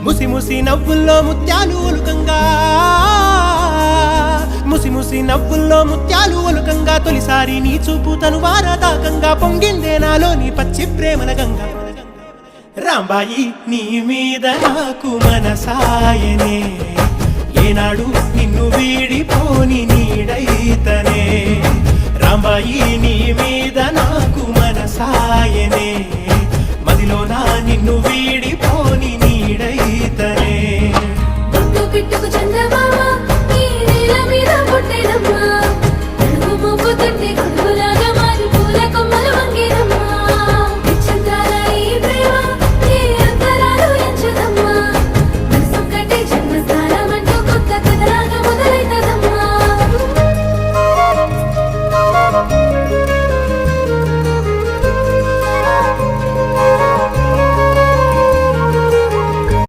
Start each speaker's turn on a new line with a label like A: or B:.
A: ముసి ముసి నవ్వుల్లో ముత్యాలు ఒలుకంగా ముసి ముసి నవ్వుల్లో ముత్యాలు ఒలుకంగా తొలిసారి నీ చూపు తను వారదాకంగా పొంగిందే నాలో నీ పచ్చి ప్రేమల గంగా రాంబాయి నీ మీద నాకు మనసాయనే ఏనాడు నిన్ను వీడిపోని నీడైతనే రాంబాయి నీ మీద నాకు మనసాయనే మదిలో నా నిన్ను వీడి